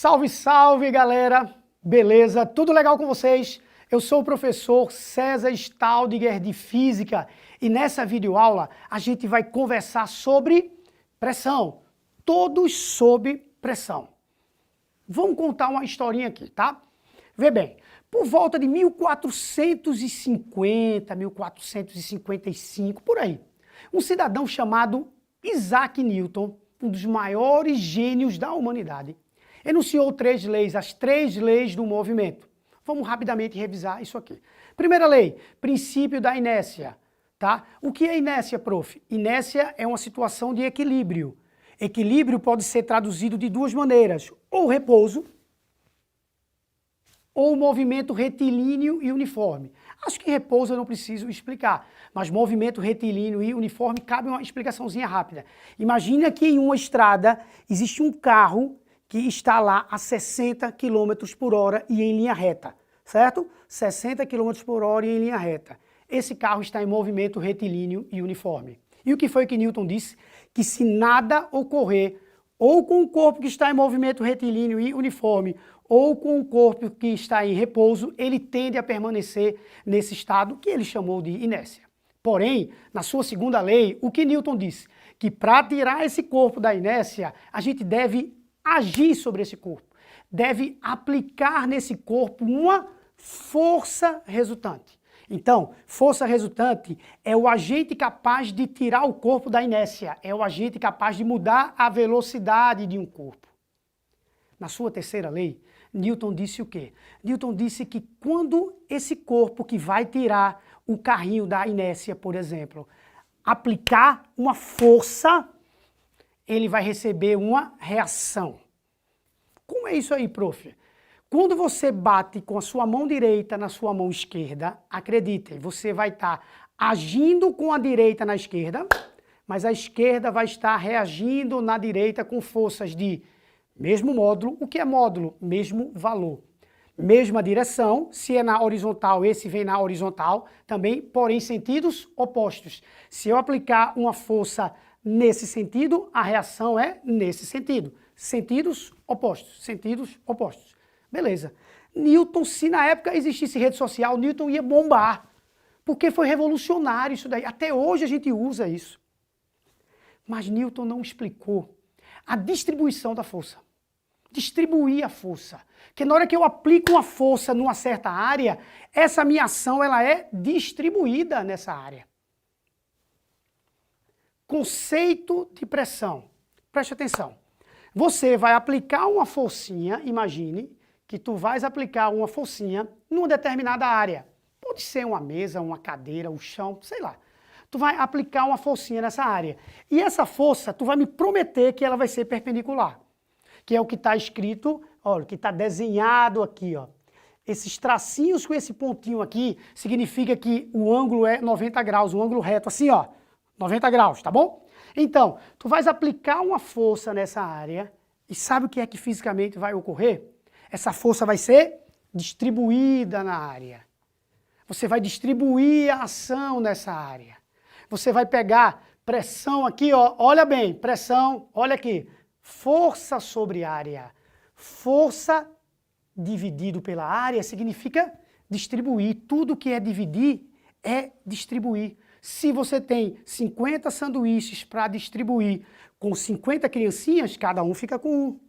Salve, salve, galera! Beleza? Tudo legal com vocês? Eu sou o professor César Staudinger de Física e nessa videoaula a gente vai conversar sobre pressão. Todos sob pressão. Vamos contar uma historinha aqui, tá? Vê bem, por volta de 1450, 1455, por aí, um cidadão chamado Isaac Newton, um dos maiores gênios da humanidade, enunciou as 3 leis do movimento. Vamos rapidamente revisar isso aqui. Primeira lei, princípio da inércia. Tá? O que é inércia, prof? Inércia é uma situação de equilíbrio. Equilíbrio pode ser traduzido de duas maneiras, ou repouso, ou movimento retilíneo e uniforme. Acho que repouso eu não preciso explicar, mas movimento retilíneo e uniforme cabe uma explicaçãozinha rápida. Imagina que em uma estrada existe um carro que está lá a 60 km por hora e em linha reta, certo? 60 km por hora e em linha reta. Esse carro está em movimento retilíneo e uniforme. E o que foi que Newton disse? Que se nada ocorrer, ou com o corpo que está em movimento retilíneo e uniforme, ou com o corpo que está em repouso, ele tende a permanecer nesse estado que ele chamou de inércia. Porém, na sua segunda lei, o que Newton disse? Que para tirar esse corpo da inércia, a gente deve agir sobre esse corpo, deve aplicar nesse corpo uma força resultante. Então, força resultante é o agente capaz de tirar o corpo da inércia, é o agente capaz de mudar a velocidade de um corpo. Na sua terceira lei, Newton disse o quê? Newton disse que quando esse corpo que vai tirar o carrinho da inércia, por exemplo, aplicar uma força, ele vai receber uma reação. Como é isso aí, prof? Quando você bate com a sua mão direita na sua mão esquerda, acreditem, você vai estar agindo com a direita na esquerda, mas a esquerda vai estar reagindo na direita com forças de mesmo módulo. O que é módulo? Mesmo valor. Mesma direção, se é na horizontal, esse vem na horizontal também, porém sentidos opostos. Se eu aplicar uma força nesse sentido, a reação é nesse sentido. Sentidos opostos, sentidos opostos. Beleza. Newton, se na época existisse rede social, Newton ia bombar. Porque foi revolucionário isso daí. Até hoje a gente usa isso. Mas Newton não explicou a distribuição da força. Distribuir a força. Porque na hora que eu aplico uma força numa certa área, essa minha ação ela é distribuída nessa área. Conceito de pressão. Preste atenção. Você vai aplicar uma forcinha, imagine que tu vais aplicar uma forcinha numa determinada área. Pode ser uma mesa, uma cadeira, o chão, sei lá. Tu vai aplicar uma forcinha nessa área. E essa força, tu vai me prometer que ela vai ser perpendicular. Que é o que está escrito, olha, que está desenhado aqui, ó. Esses tracinhos com esse pontinho aqui, significa que o ângulo é 90 graus, o ângulo reto, assim, ó, 90 graus, tá bom? Então, tu vais aplicar uma força nessa área e sabe o que é que fisicamente vai ocorrer? Essa força vai ser distribuída na área. Você vai distribuir a ação nessa área. Você vai pegar pressão aqui, ó, olha bem, pressão, olha aqui, força sobre área. Força dividido pela área significa distribuir. Tudo que é dividir é distribuir. Se você tem 50 sanduíches para distribuir com 50 criancinhas, cada um fica com um.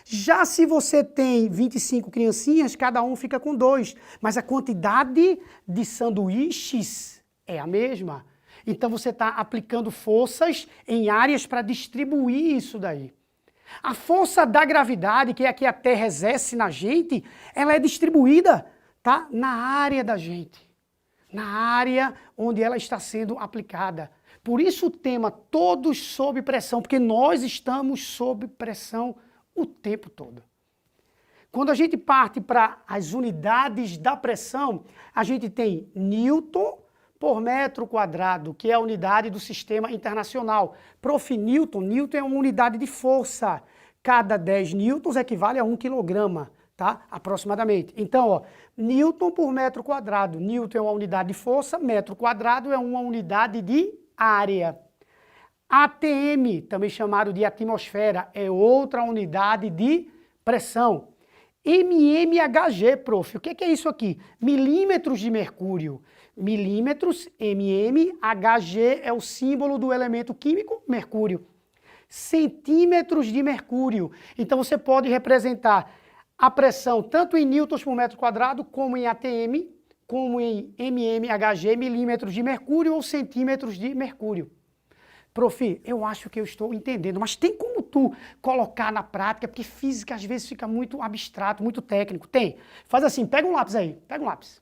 Já se você tem 25 criancinhas, cada um fica com 2. Mas a quantidade de sanduíches é a mesma. Então você está aplicando forças em áreas para distribuir isso daí. A força da gravidade, que é a que a Terra exerce na gente, ela é distribuída, tá? Na área da gente. Na área onde ela está sendo aplicada. Por isso o tema todos sob pressão, porque nós estamos sob pressão o tempo todo. Quando a gente parte para as unidades da pressão, a gente tem Newton por metro quadrado, que é a unidade do sistema internacional. Prof. Newton é uma unidade de força. Cada 10 newtons equivale a 1 quilograma, tá? Aproximadamente. Então, ó, Newton por metro quadrado. Newton é uma unidade de força, metro quadrado é uma unidade de área. ATM, também chamado de atmosfera, é outra unidade de pressão. mmHg, prof. O que é isso aqui? Milímetros de mercúrio. Milímetros, mmHg é o símbolo do elemento químico mercúrio. Centímetros de mercúrio. Então você pode representar a pressão tanto em newtons por metro quadrado, como em atm, como em mmHg, milímetros de mercúrio ou centímetros de mercúrio. Prof, eu acho que eu estou entendendo, mas tem como tu colocar na prática, porque física às vezes fica muito abstrato, muito técnico. Tem. Faz assim, pega um lápis aí, pega um lápis.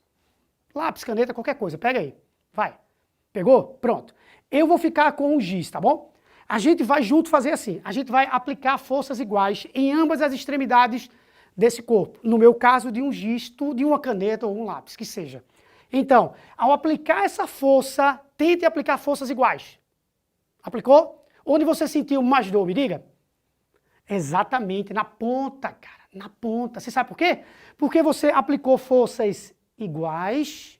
Lápis, caneta, qualquer coisa, pega aí. Vai. Pegou? Pronto. Eu vou ficar com um giz, tá bom? A gente vai junto fazer assim, a gente vai aplicar forças iguais em ambas as extremidades desse corpo. No meu caso, de um giz, de uma caneta ou um lápis, que seja. Então, ao aplicar essa força, tente aplicar forças iguais. Aplicou? Onde você sentiu mais dor, me diga? Exatamente, na ponta, cara, na ponta. Você sabe por quê? Porque você aplicou forças iguais,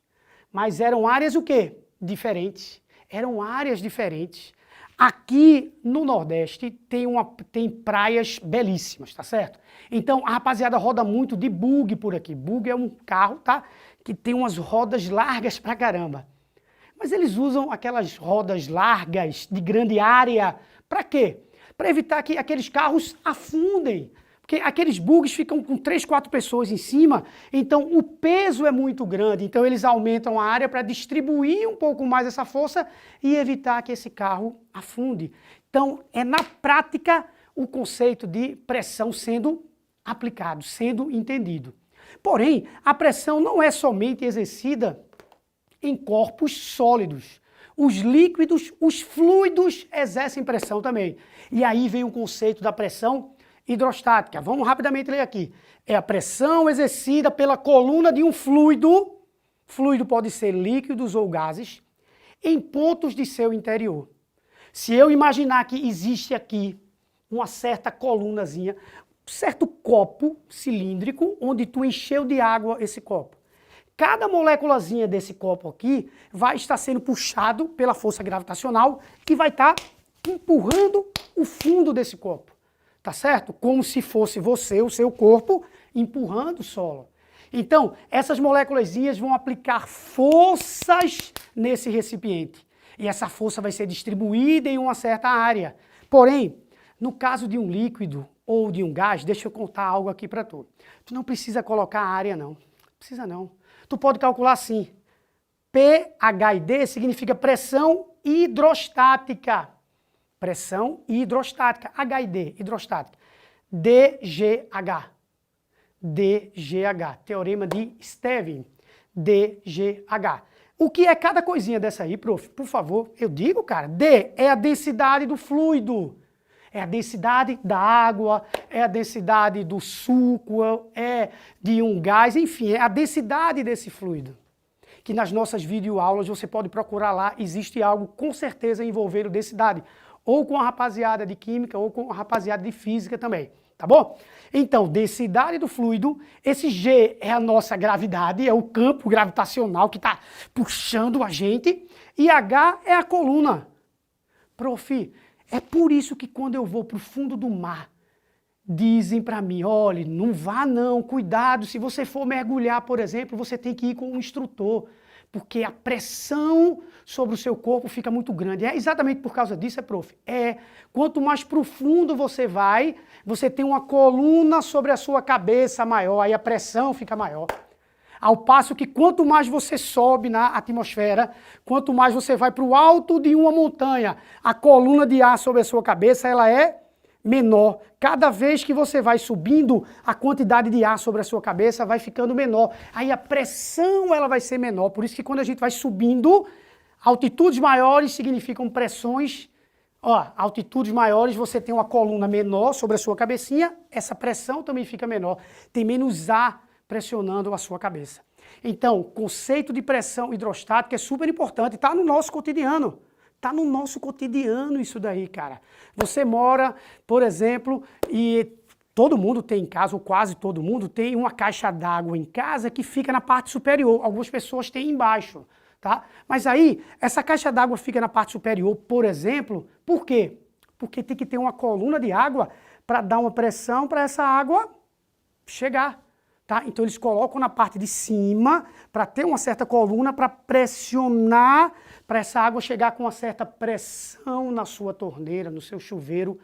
mas eram áreas o quê? Diferentes. Eram áreas diferentes. Aqui no Nordeste tem praias belíssimas, tá certo? Então a rapaziada roda muito de bug por aqui. Bug é um carro, tá? Que tem umas rodas largas pra caramba. Mas eles usam aquelas rodas largas, de grande área, para quê? Para evitar que aqueles carros afundem. Porque aqueles bugs ficam com 3, 4 pessoas em cima, então o peso é muito grande. Então eles aumentam a área para distribuir um pouco mais essa força e evitar que esse carro afunde. Então é na prática o conceito de pressão sendo aplicado, sendo entendido. Porém, a pressão não é somente exercida em corpos sólidos. Os líquidos, os fluidos exercem pressão também. E aí vem o conceito da pressão hidrostática. Vamos rapidamente ler aqui. É a pressão exercida pela coluna de um fluido, fluido pode ser líquidos ou gases, em pontos de seu interior. Se eu imaginar que existe aqui uma certa colunazinha, um certo copo cilíndrico, onde tu encheu de água esse copo. Cada moléculazinha desse copo aqui vai estar sendo puxado pela força gravitacional e vai estar empurrando o fundo desse copo, tá certo? Como se fosse você, o seu corpo, empurrando o solo. Então, essas moléculazinhas vão aplicar forças nesse recipiente. E essa força vai ser distribuída em uma certa área. Porém, no caso de um líquido ou de um gás, deixa eu contar algo aqui para tu. Tu não precisa colocar a área não, precisa não. Tu pode calcular assim, pHd significa pressão hidrostática. Pressão hidrostática, HID, hidrostática. DGH. DGH, teorema de Stevin. DGH. O que é cada coisinha dessa aí, prof? Por favor, eu digo, cara. D é a densidade do fluido. É a densidade da água, é a densidade do suco, é de um gás, enfim, é a densidade desse fluido. Que nas nossas videoaulas você pode procurar lá, existe algo com certeza envolvendo densidade. Ou com a rapaziada de química, ou com a rapaziada de física também, tá bom? Então, densidade do fluido, esse G é a nossa gravidade, é o campo gravitacional que está puxando a gente, e H é a coluna. Prof, é por isso que quando eu vou para o fundo do mar, dizem para mim, olha, não vá não, cuidado, se você for mergulhar, por exemplo, você tem que ir com um instrutor, porque a pressão sobre o seu corpo fica muito grande. É exatamente por causa disso, prof. Quanto mais profundo você vai, você tem uma coluna sobre a sua cabeça maior, aí a pressão fica maior. Ao passo que quanto mais você sobe na atmosfera, quanto mais você vai para o alto de uma montanha, a coluna de ar sobre a sua cabeça ela é menor. Cada vez que você vai subindo, a quantidade de ar sobre a sua cabeça vai ficando menor. Aí a pressão ela vai ser menor. Por isso que quando a gente vai subindo, altitudes maiores significam pressões. Altitudes maiores você tem uma coluna menor sobre a sua cabecinha, essa pressão também fica menor. Tem menos ar pressionando a sua cabeça. Então, o conceito de pressão hidrostática é super importante, está no nosso cotidiano. Está no nosso cotidiano isso daí, cara. Você mora, por exemplo, e todo mundo tem em casa, ou quase todo mundo, tem uma caixa d'água em casa que fica na parte superior. Algumas pessoas têm embaixo, tá? Mas aí, essa caixa d'água fica na parte superior, por exemplo, por quê? Porque tem que ter uma coluna de água para dar uma pressão para essa água chegar. Tá? Então eles colocam na parte de cima para ter uma certa coluna para pressionar, para essa água chegar com uma certa pressão na sua torneira, no seu chuveiro,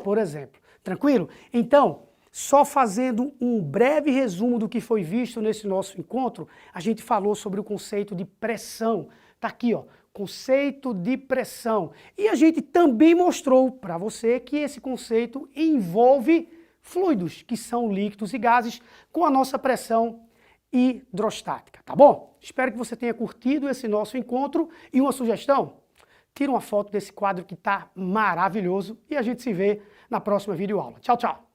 por exemplo. Tranquilo? Então, só fazendo um breve resumo do que foi visto nesse nosso encontro, a gente falou sobre o conceito de pressão. Tá aqui, ó, conceito de pressão. E a gente também mostrou para você que esse conceito envolve fluidos, que são líquidos e gases, com a nossa pressão hidrostática, tá bom? Espero que você tenha curtido esse nosso encontro e uma sugestão, tira uma foto desse quadro que tá maravilhoso e a gente se vê na próxima videoaula. Tchau, tchau!